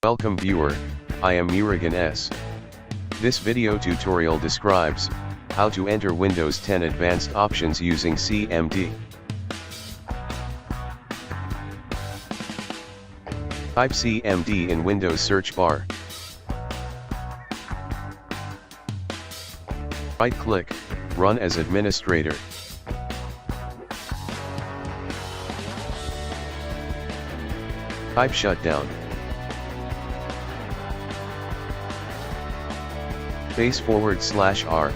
Welcome viewer, I am Murugan S. This video tutorial describes how to enter Windows 10 advanced options using CMD. Type CMD in Windows search bar. Right-click, Run as administrator. Type shutdown. /R, /O,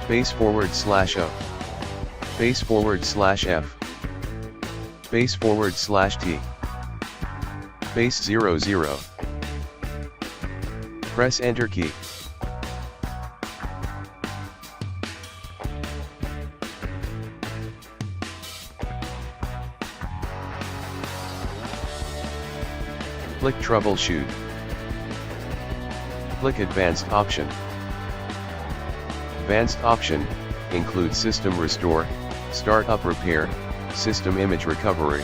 /F, /T, /00. Press Enter key. Click Troubleshoot. Click Advanced option. Advanced option includes System Restore, Startup Repair, System Image Recovery.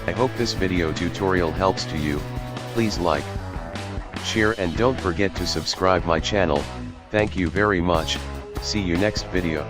I hope this video tutorial helps to you. Please like, share and don't forget to subscribe my channel. Thank you very much. See you next video.